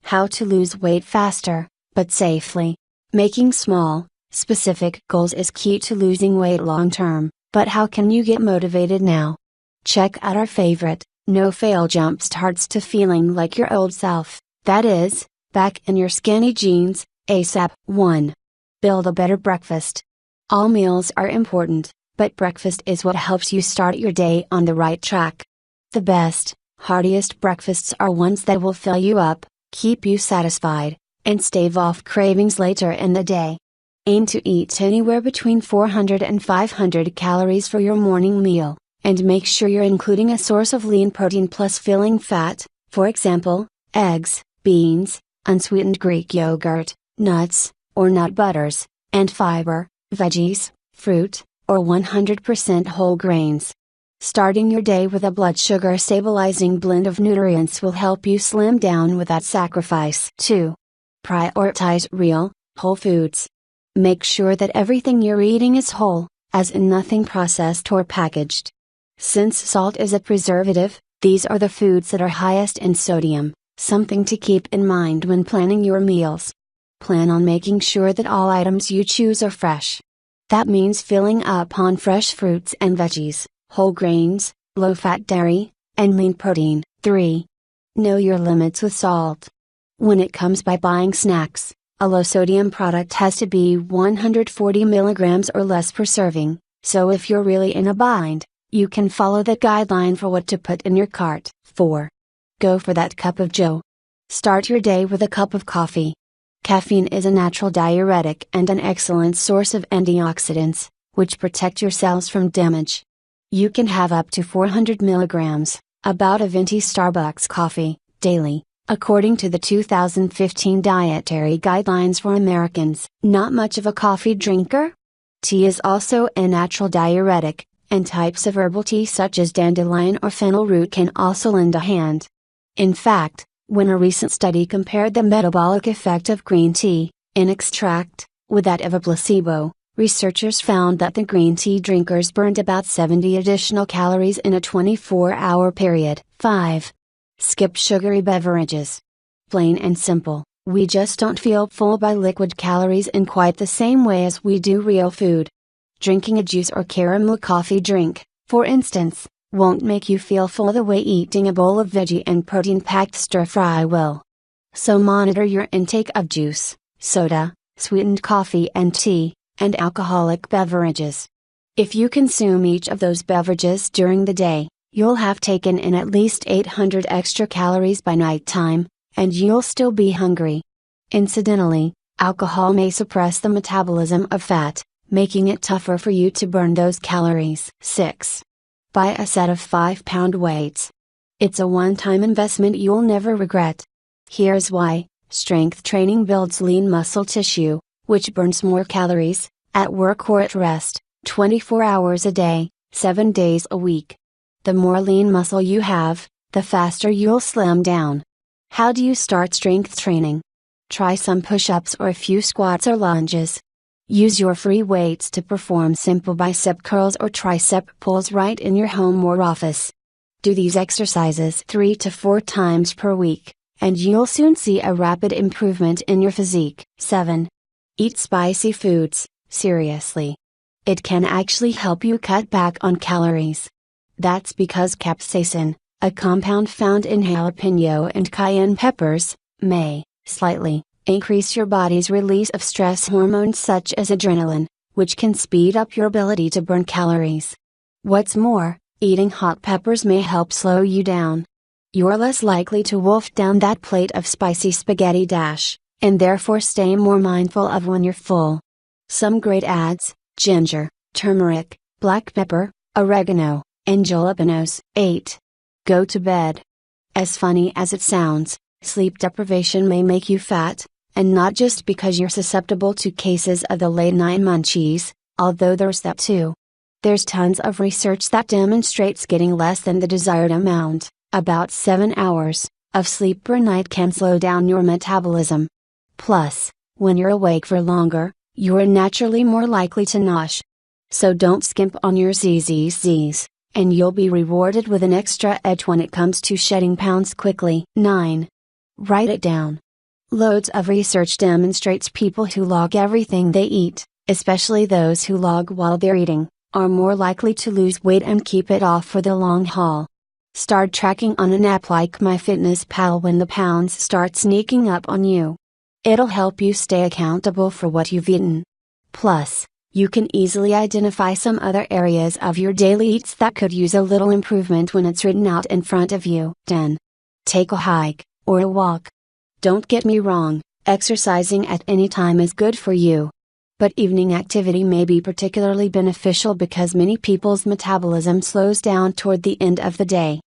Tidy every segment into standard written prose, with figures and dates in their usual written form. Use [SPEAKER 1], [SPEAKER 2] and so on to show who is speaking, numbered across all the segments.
[SPEAKER 1] How to lose weight faster, but safely. Making small, specific goals is key to losing weight long term, but how can you get motivated now? Check out our favorite, no fail jump starts to feeling like your old self, that is, back in your skinny jeans, ASAP. 1. Build a better breakfast. All meals are important, but breakfast is what helps you start your day on the right track. The best, heartiest breakfasts are ones that will fill you up, keep you satisfied, and stave off cravings later in the day. Aim to eat anywhere between 400 and 500 calories for your morning meal, and make sure you're including a source of lean protein plus filling fat, for example, eggs, beans, unsweetened Greek yogurt, nuts, or nut butters, and fiber, veggies, fruit, or 100% whole grains. Starting your day with a blood sugar stabilizing blend of nutrients will help you slim down without sacrifice. 2. Prioritize real, whole foods. Make sure that everything you're eating is whole, as in nothing processed or packaged. Since salt is a preservative, these are the foods that are highest in sodium, something to keep in mind when planning your meals. Plan on making sure that all items you choose are fresh. That means filling up on fresh fruits and veggies, whole grains, low-fat dairy, and lean protein. 3. Know your limits with salt. When it comes by buying snacks, a low-sodium product has to be 140 milligrams or less per serving, so if you're really in a bind, you can follow that guideline for what to put in your cart. 4. Go for that cup of joe. Start your day with a cup of coffee. Caffeine is a natural diuretic and an excellent source of antioxidants, which protect your cells from damage. You can have up to 400 milligrams, about a venti Starbucks coffee, daily, according to the 2015 Dietary Guidelines for Americans. Not much of a coffee drinker? Tea is also a natural diuretic, and types of herbal tea such as dandelion or fennel root can also lend a hand. In fact, when a recent study compared the metabolic effect of green tea, in extract, with that of a placebo, researchers found that the green tea drinkers burned about 70 additional calories in a 24-hour period. 5. Skip sugary beverages. Plain and simple, we just don't feel full by liquid calories in quite the same way as we do real food. Drinking a juice or caramel coffee drink, for instance, won't make you feel full the way eating a bowl of veggie and protein-packed stir-fry will. So monitor your intake of juice, soda, sweetened coffee and tea, and alcoholic beverages. If you consume each of those beverages during the day, you'll have taken in at least 800 extra calories by nighttime, and you'll still be hungry. Incidentally, alcohol may suppress the metabolism of fat, making it tougher for you to burn those calories. 6. Buy a set of 5-pound weights. It's a one-time investment you'll never regret. Here's why: strength training builds lean muscle tissue, which burns more calories, at work or at rest, 24 hours a day, 7 days a week. The more lean muscle you have, the faster you'll slim down. How do you start strength training? Try some push-ups or a few squats or lunges. Use your free weights to perform simple bicep curls or tricep pulls right in your home or office. Do these exercises 3 to 4 times per week, and you'll soon see a rapid improvement in your physique. 7. Eat spicy foods. Seriously. It can actually help you cut back on calories. That's because capsaicin, a compound found in jalapeno and cayenne peppers, may, slightly, increase your body's release of stress hormones such as adrenaline, which can speed up your ability to burn calories. What's more, eating hot peppers may help slow you down. You're less likely to wolf down that plate of spicy spaghetti and therefore stay more mindful of when you're full. Some great adds: ginger, turmeric, black pepper, oregano, and jalapenos. 8. Go to bed. As funny as it sounds, sleep deprivation may make you fat, and not just because you're susceptible to cases of the late-night munchies, although there's that too. There's tons of research that demonstrates getting less than the desired amount, about 7 hours, of sleep per night can slow down your metabolism. Plus, when you're awake for longer, you're naturally more likely to nosh. So don't skimp on your ZZZs, and you'll be rewarded with an extra edge when it comes to shedding pounds quickly. 9. Write it down. Loads of research demonstrates people who log everything they eat, especially those who log while they're eating, are more likely to lose weight and keep it off for the long haul. Start tracking on an app like MyFitnessPal when the pounds start sneaking up on you. It'll help you stay accountable for what you've eaten. Plus, you can easily identify some other areas of your daily eats that could use a little improvement when it's written out in front of you. 10. Take a hike, or a walk. Don't get me wrong, exercising at any time is good for you. But evening activity may be particularly beneficial because many people's metabolism slows down toward the end of the day.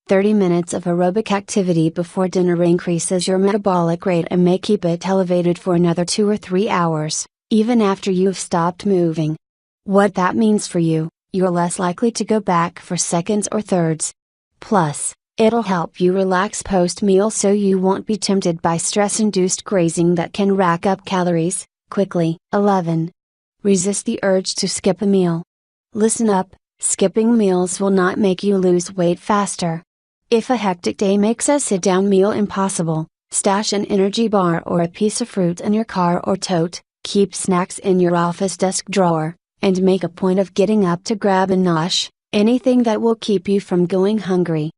[SPEAKER 1] 30 minutes of aerobic activity before dinner increases your metabolic rate and may keep it elevated for another 2 or 3 hours, even after you've stopped moving. What that means for you, you're less likely to go back for seconds or thirds. Plus, it'll help you relax post-meal so you won't be tempted by stress-induced grazing that can rack up calories quickly. 11. Resist the urge to skip a meal. Listen up, skipping meals will not make you lose weight faster. If a hectic day makes a sit-down meal impossible, stash an energy bar or a piece of fruit in your car or tote, keep snacks in your office desk drawer, and make a point of getting up to grab a nosh, anything that will keep you from going hungry.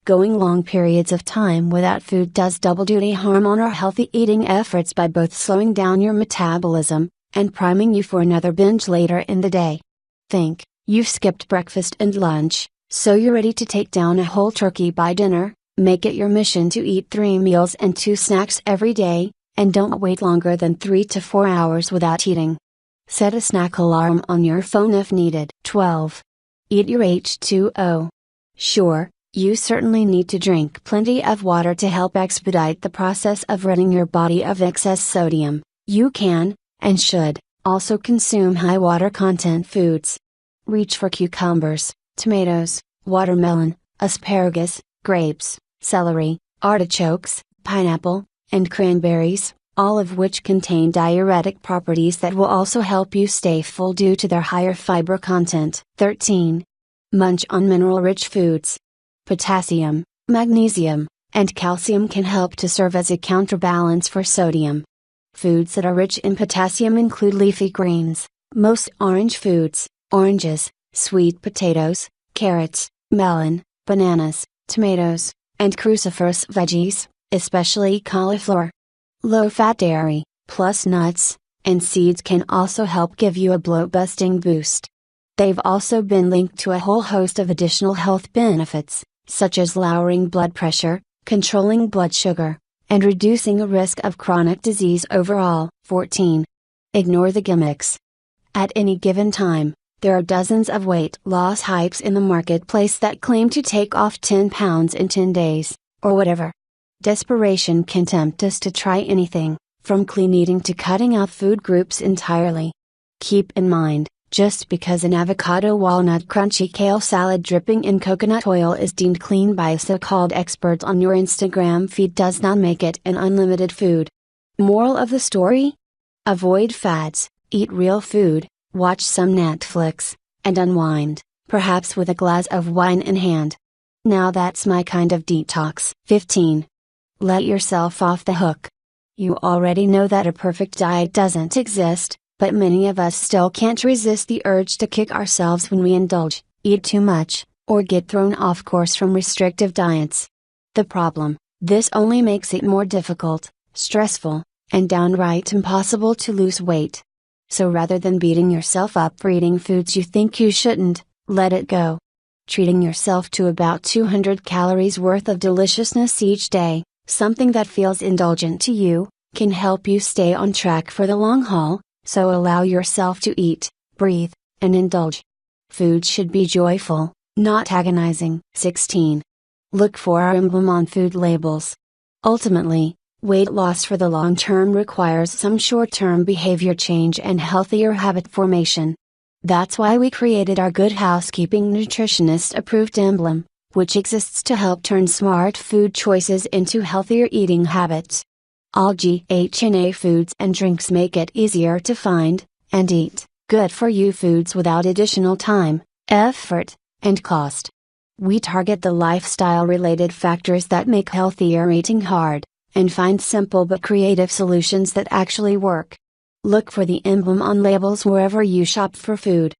[SPEAKER 1] Going long periods of time without food does double-duty harm on our healthy eating efforts by both slowing down your metabolism, and priming you for another binge later in the day. Think, you've skipped breakfast and lunch, so you're ready to take down a whole turkey by dinner. Make it your mission to eat 3 meals and 2 snacks every day, and don't wait longer than 3 to 4 hours without eating. Set a snack alarm on your phone if needed. 12. Eat your H2O. Sure, you certainly need to drink plenty of water to help expedite the process of ridding your body of excess sodium. You can, and should, also consume high water content foods. Reach for cucumbers, tomatoes, watermelon, asparagus, grapes, celery, artichokes, pineapple, and cranberries, all of which contain diuretic properties that will also help you stay full due to their higher fiber content. 13. Munch on mineral-rich foods. Potassium, magnesium, and calcium can help to serve as a counterbalance for sodium. Foods that are rich in potassium include leafy greens, most orange foods, oranges, sweet potatoes, carrots, melon, bananas, tomatoes, and cruciferous veggies, especially cauliflower. Low-fat dairy, plus nuts, and seeds can also help give you a bloat-busting boost. They've also been linked to a whole host of additional health benefits, such as lowering blood pressure, controlling blood sugar, and reducing a risk of chronic disease overall. 14. Ignore the gimmicks. At any given time, there are dozens of weight loss hypes in the marketplace that claim to take off 10 pounds in 10 days, or whatever. Desperation can tempt us to try anything, from clean eating to cutting out food groups entirely. Keep in mind, just because an avocado walnut crunchy kale salad dripping in coconut oil is deemed clean by so-called experts on your Instagram feed does not make it an unlimited food. Moral of the story? Avoid fads, eat real food, watch some Netflix, and unwind, perhaps with a glass of wine in hand. Now that's my kind of detox. 15. Let yourself off the hook. You already know that a perfect diet doesn't exist, but many of us still can't resist the urge to kick ourselves when we indulge, eat too much, or get thrown off course from restrictive diets. The problem: this only makes it more difficult, stressful, and downright impossible to lose weight. So rather than beating yourself up for eating foods you think you shouldn't, let it go. Treating yourself to about 200 calories worth of deliciousness each day, something that feels indulgent to you, can help you stay on track for the long haul. So allow yourself to eat, breathe, and indulge. Food should be joyful, not agonizing. 16. Look for our emblem on food labels. Ultimately, weight loss for the long term requires some short-term behavior change and healthier habit formation. That's why we created our Good Housekeeping nutritionist approved emblem, which exists to help turn smart food choices into healthier eating habits. All GHNA foods and drinks make it easier to find, and eat, good for you foods without additional time, effort, and cost. We target the lifestyle related factors that make healthier eating hard, and find simple but creative solutions that actually work. Look for the emblem on labels wherever you shop for food.